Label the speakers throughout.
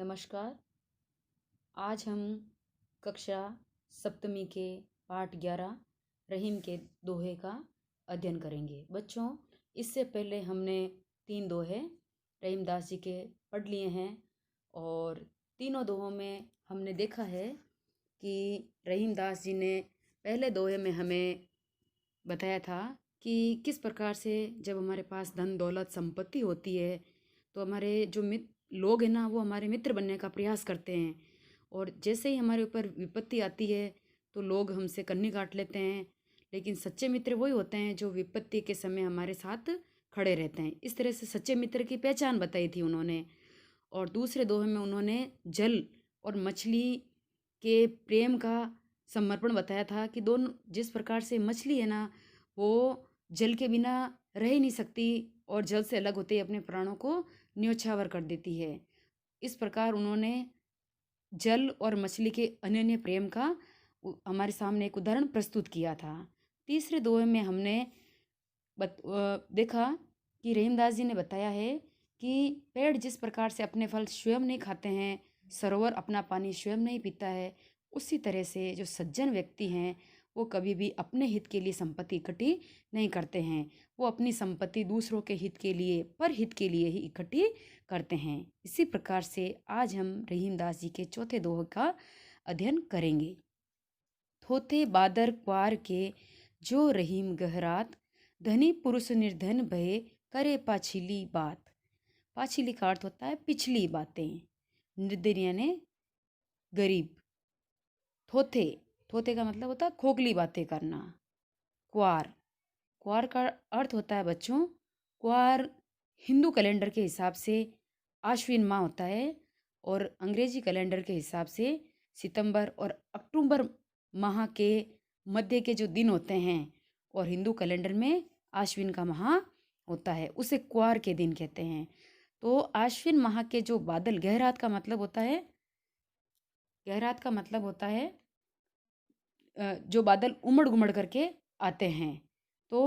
Speaker 1: नमस्कार। आज हम कक्षा सप्तमी के पाठ 11 रहीम के दोहे का अध्ययन करेंगे। बच्चों, इससे पहले हमने 3 दोहे रहीम दास जी के पढ़ लिए हैं और तीनों दोहों में हमने देखा है कि रहीम दास जी ने पहले दोहे में हमें बताया था कि किस प्रकार से जब हमारे पास धन दौलत संपत्ति होती है तो हमारे जो लोग हैं ना, वो हमारे मित्र बनने का प्रयास करते हैं। और जैसे ही हमारे ऊपर विपत्ति आती है तो लोग हमसे कन्नी काट लेते हैं। लेकिन सच्चे मित्र वही होते हैं जो विपत्ति के समय हमारे साथ खड़े रहते हैं। इस तरह से सच्चे मित्र की पहचान बताई थी उन्होंने। और दूसरे दोहे में उन्होंने जल और मछली के प्रेम का समर्पण बताया था कि दोनों, जिस प्रकार से मछली है ना, वो जल के बिना रह ही नहीं सकती और जल से अलग होते ही अपने प्राणों को न्योछावर कर देती है। इस प्रकार उन्होंने जल और मछली के अनन्य प्रेम का हमारे सामने एक उदाहरण प्रस्तुत किया था। तीसरे दोहे में हमने देखा कि रहीमदास जी ने बताया है कि पेड़ जिस प्रकार से अपने फल स्वयं नहीं खाते हैं, सरोवर अपना पानी स्वयं नहीं पीता है, उसी तरह से जो सज्जन व्यक्ति हैं वो कभी भी अपने हित के लिए संपत्ति इकट्ठी नहीं करते हैं। वो अपनी संपत्ति दूसरों के हित के लिए, पर हित के लिए ही इकट्ठी करते हैं। इसी प्रकार से आज हम रहीमदास जी के चौथे दोहे का अध्ययन करेंगे। थोथे बादर क्वार के जो रहीम गहरात, धनी पुरुष निर्धन भय करे पाछिली बात। पाछिली का अर्थ होता है पिछली बातें। निर्धन यानी गरीब। थोथे, थोथे का मतलब होता है खोखली बातें करना। क्वार, क्वार का अर्थ होता है बच्चों, क्वार हिंदू कैलेंडर के हिसाब से आश्विन माह होता है और अंग्रेजी कैलेंडर के हिसाब से सितंबर और अक्टूबर माह के मध्य के जो दिन होते हैं और हिंदू कैलेंडर में आश्विन का माह होता है, उसे क्वार के दिन कहते हैं। तो आश्विन माह के जो बादल, गहरात का मतलब होता है, गहरात का मतलब होता है जो बादल उमड़ घुमड़ करके आते हैं। तो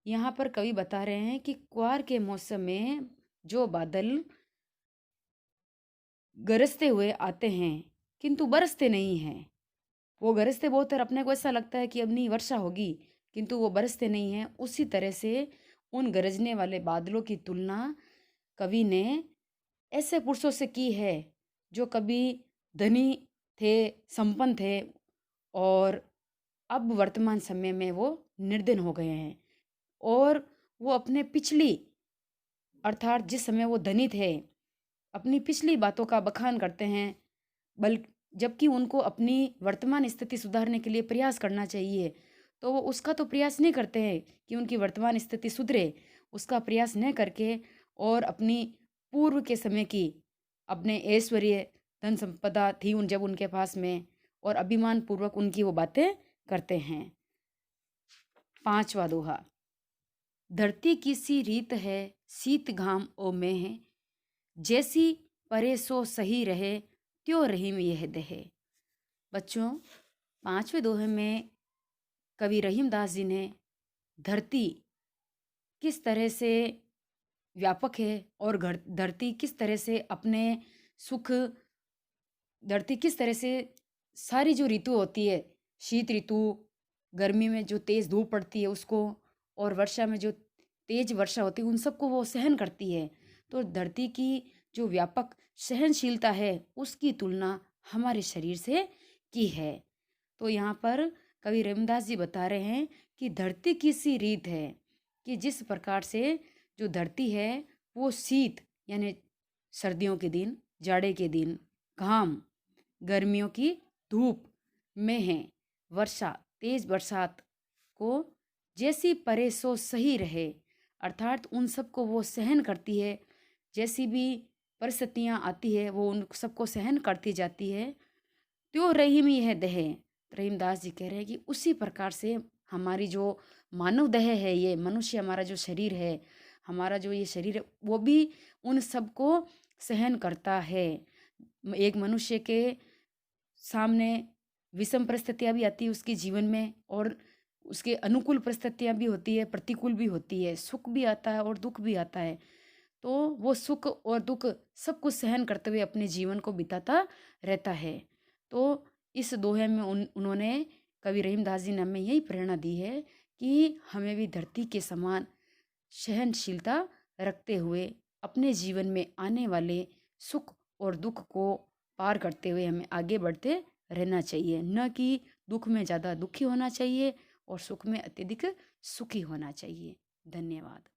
Speaker 1: यहाँ पर कवि बता रहे हैं कि क्वार के मौसम में जो बादल गरजते हुए आते हैं किंतु बरसते नहीं हैं। वो गरजते बहुत है, अपने को ऐसा लगता है कि अब नहीं वर्षा होगी, किंतु वो बरसते नहीं हैं। उसी तरह से उन गरजने वाले बादलों की तुलना कवि ने ऐसे पुरुषों से की है जो कभी धनी थे, संपन्न थे और अब वर्तमान समय में वो निर्धन हो गए हैं। और वो अपने पिछली, अर्थात जिस समय वो धनी थे, अपनी पिछली बातों का बखान करते हैं, जबकि उनको अपनी वर्तमान स्थिति सुधारने के लिए प्रयास करना चाहिए। तो वो उसका तो प्रयास नहीं करते हैं कि उनकी वर्तमान स्थिति सुधरे, उसका प्रयास न करके और अपनी पूर्व के समय की अपने ऐश्वर्य धन संपदा थी जब उनके पास में, और अभिमान पूर्वक उनकी वो बातें करते हैं। पांचवा दोहा। धरती की सी रीत है, शीत घाम ओ में है, जैसी परे सो सही रहे, त्यों रहीम यह दहे। बच्चों, पांचवें दोहे में कवि रहीमदास जी ने धरती किस तरह से व्यापक है और धरती किस तरह से अपने सुख, धरती किस तरह से सारी जो ऋतु होती है, शीत ऋतु, गर्मी में जो तेज़ धूप पड़ती है उसको, और वर्षा में जो तेज वर्षा होती है, उन सबको वो सहन करती है। तो धरती की जो व्यापक सहनशीलता है उसकी तुलना हमारे शरीर से की है। तो यहाँ पर कवि रहीमदास जी बता रहे हैं कि धरती की सी रीत है कि जिस प्रकार से जो धरती है वो शीत यानी सर्दियों के दिन, जाड़े के दिन, घाम गर्मियों की धूप में है, वर्षा तेज बरसात को जैसी परे सो सही रहे, अर्थात उन सबको वो सहन करती है। जैसी भी परिस्थितियाँ आती है वो उन सबको सहन करती जाती है। त्यों रहीम यह दहे। रहीमदास जी कह रहे हैं कि उसी प्रकार से हमारी जो मानव देह है, ये मनुष्य हमारा जो शरीर है, हमारा जो ये शरीर है, वो भी उन सबको सहन करता है। एक मनुष्य के सामने विषम परिस्थितियाँ भी आती है उसके जीवन में, और उसके अनुकूल परिस्थितियाँ भी होती है, प्रतिकूल भी होती है, सुख भी आता है और दुख भी आता है। तो वो सुख और दुख सब कुछ सहन करते हुए अपने जीवन को बिताता रहता है। तो इस दोहे में उन्होंने कवि रहीमदास जी ने हमें यही प्रेरणा दी है कि हमें भी धरती के समान सहनशीलता रखते हुए अपने जीवन में आने वाले सुख और दुख को पार करते हुए हमें आगे बढ़ते रहना चाहिए, न कि दुख में ज़्यादा दुखी होना चाहिए और सुख में अत्यधिक सुखी होना चाहिए। धन्यवाद।